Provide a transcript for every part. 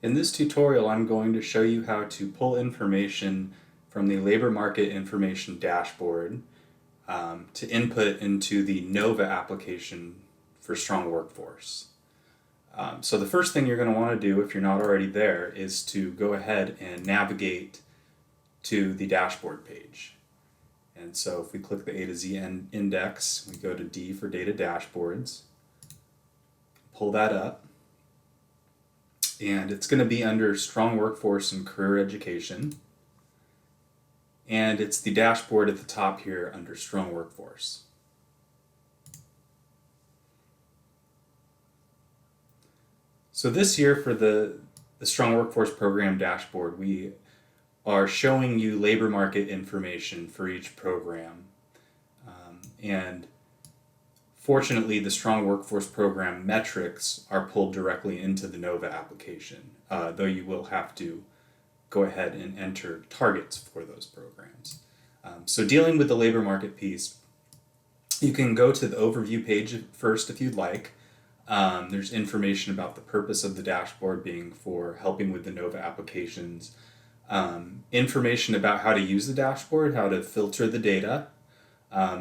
In this tutorial, I'm going to show you how to pull information from the Labor Market Information Dashboard to input into the NOVA application for Strong Workforce. So the first thing you're going to want to do, if you're not already there, is to go ahead and navigate to the dashboard page. And so if we click the A to Z index, we go to D for Data Dashboards, pull that up, and it's going to be under Strong Workforce and Career Education, and it's the dashboard at the top here under Strong Workforce. So this year for the Strong Workforce Program dashboard, we are showing you labor market information for each program. And fortunately, the Strong Workforce Program metrics are pulled directly into the NOVA application, though you will have to go ahead and enter targets for those programs. So dealing with the labor market piece, you can go to the overview page first if you'd like. There's information about the purpose of the dashboard being for helping with the NOVA applications, information about how to use the dashboard, how to filter the data.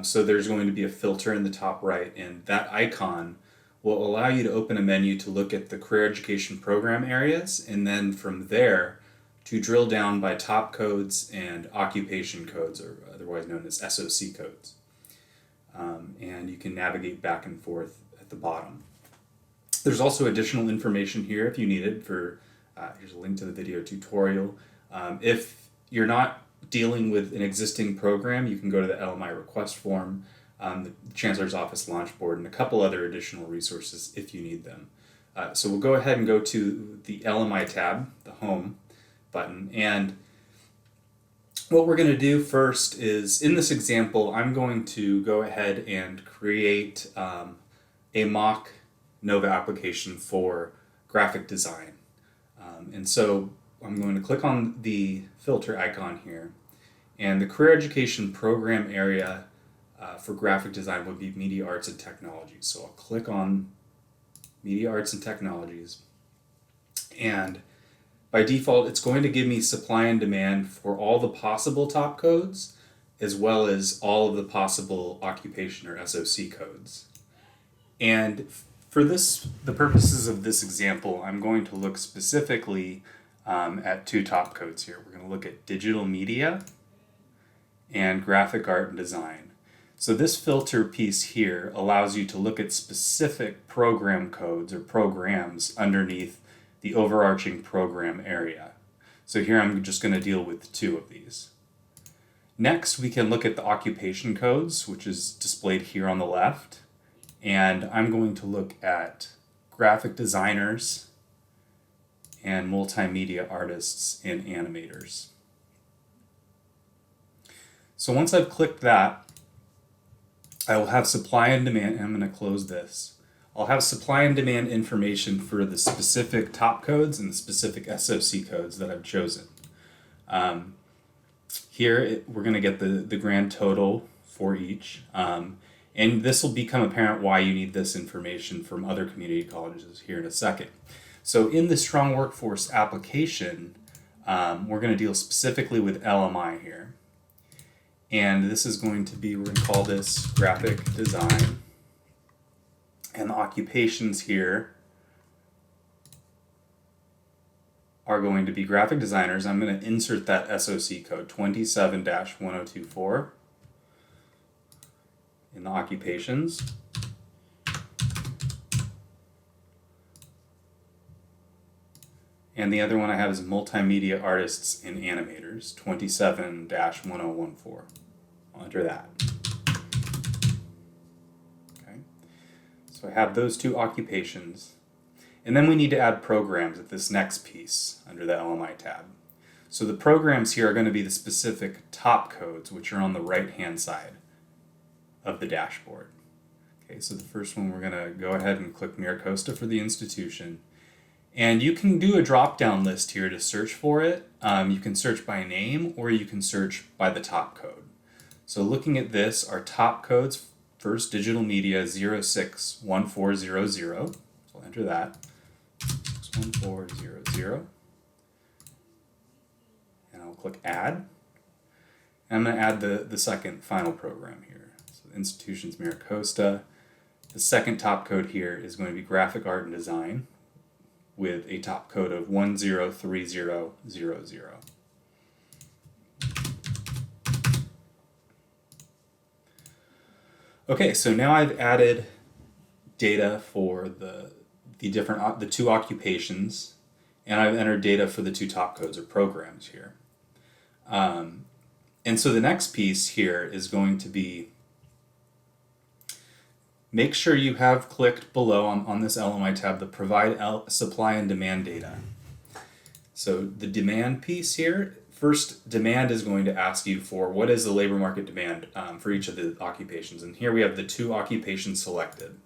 So there's going to be a filter in the top right, and that icon will allow you to open a menu to look at the career education program areas, and then from there to drill down by top codes and occupation codes, or otherwise known as SOC codes. And you can navigate back and forth at the bottom. There's also additional information here if you need it for, here's a link to the video tutorial. If you're not dealing with an existing program, you can go to the LMI request form, the Chancellor's Office launch board, and a couple other additional resources if you need them. So we'll go ahead and go to the LMI tab, the Home button, and what we're going to do first is, in this example, I'm going to go ahead and create a mock NOVA application for graphic design. And so I'm going to click on the filter icon here, and the career education program area for graphic design would be Media Arts and Technologies. So I'll click on Media Arts and Technologies, and by default it's going to give me supply and demand for all the possible top codes as well as all of the possible occupation or SOC codes. And for the purposes of this example, I'm going to look specifically at two top codes here. We're going to look at digital media and graphic art and design. So this filter piece here allows you to look at specific program codes or programs underneath the overarching program area. So here I'm just going to deal with two of these. Next, we can look at the occupation codes, which is displayed here on the left. And I'm going to look at graphic designers and multimedia artists and animators. So once I've clicked that, I will have supply and demand. I'm going to close this. I'll have supply and demand information for the specific top codes and the specific SOC codes that I've chosen. Here we're going to get the grand total for each. And this will become apparent why you need this information from other community colleges here in a second. So in the Strong Workforce application, we're going to deal specifically with LMI here. And this is going to be, we're going to call this graphic design. And the occupations here are going to be graphic designers. I'm going to insert that SOC code 27-1024 in the occupations. And the other one I have is multimedia artists and animators, 27-1014. I'll enter that. Okay. So I have those two occupations. And then we need to add programs at this next piece under the LMI tab. So the programs here are going to be the specific top codes, which are on the right-hand side of the dashboard. Okay, so the first one, we're going to go ahead and click Miracosta for the institution. And you can do a drop-down list here to search for it. You can search by name, or you can search by the top code. So looking at this, our top codes, first digital media 061400. So I'll enter that. 1400. And I'll click add. And I'm going to add the second final program here. So institutions MiraCosta. The second top code here is going to be graphic art and design with a top code of 103000. Okay, so now I've added data for the two occupations, and I've entered data for the two top codes or programs here. And so the next piece here is going to be, make sure you have clicked below on this LMI tab the provide supply and demand data. So the demand piece here, first demand is going to ask you for what is the labor market demand for each of the occupations. And here we have the two occupations selected.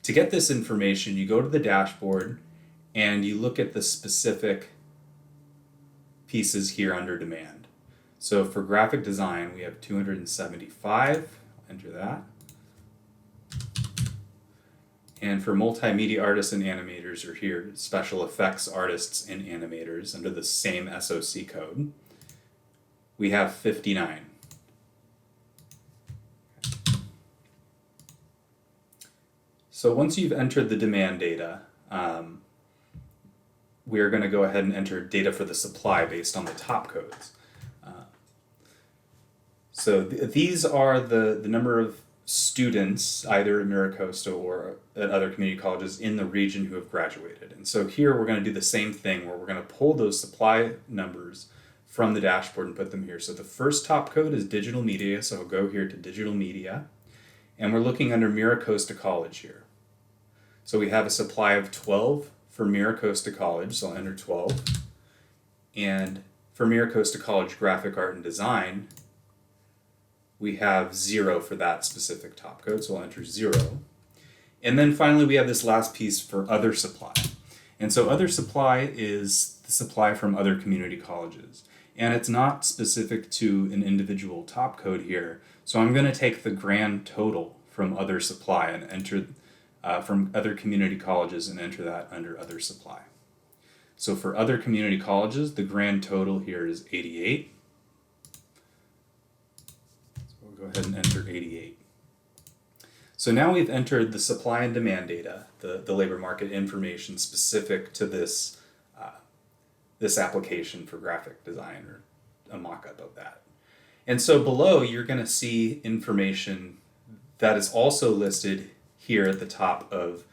To get this information, you go to the dashboard and you look at the specific pieces here under demand. So for graphic design, we have 275, I'll enter that. And for multimedia artists and animators are here, special effects artists and animators under the same SOC code. We have 59. So once you've entered the demand data, we're going to go ahead and enter data for the supply based on the top codes. So these are the number of students, either at MiraCosta or at other community colleges in the region who have graduated. And so here we're going to do the same thing where we're going to pull those supply numbers from the dashboard and put them here. So the first top code is digital media, so I'll go here to digital media. And we're looking under MiraCosta College here. So we have a supply of 12 for MiraCosta College, so I'll enter 12. And for MiraCosta College Graphic Art and Design, we have 0 for that specific top code, so I'll enter 0. And then finally we have this last piece for other supply. And so other supply is the supply from other community colleges. And it's not specific to an individual top code here, so I'm going to take the grand total from other supply and enter from other community colleges and enter that under other supply. So for other community colleges, the grand total here is 88. Go ahead and enter 88. So now we've entered the supply and demand data, the labor market information specific to this this application for graphic design, or a mock-up of that. And so below you're going to see information that is also listed here at the top of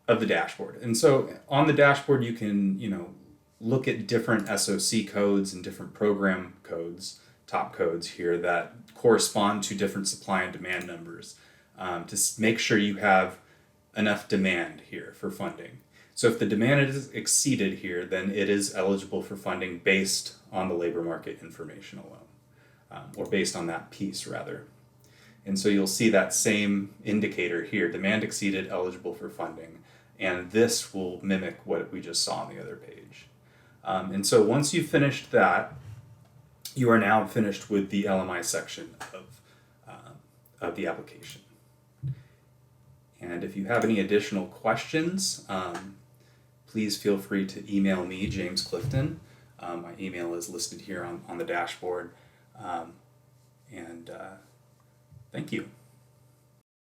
the dashboard. And so on the dashboard you can look at different SOC codes and different program codes, top codes here that correspond to different supply and demand numbers to make sure you have enough demand here for funding. So if the demand is exceeded here, then it is eligible for funding based on the labor market information alone, or based on that piece rather. And so you'll see that same indicator here, demand exceeded, eligible for funding, and this will mimic what we just saw on the other page. And so once you've finished that, you are now finished with the LMI section of the application. And if you have any additional questions, please feel free to email me, James Clifton. My email is listed here on the dashboard. Thank you.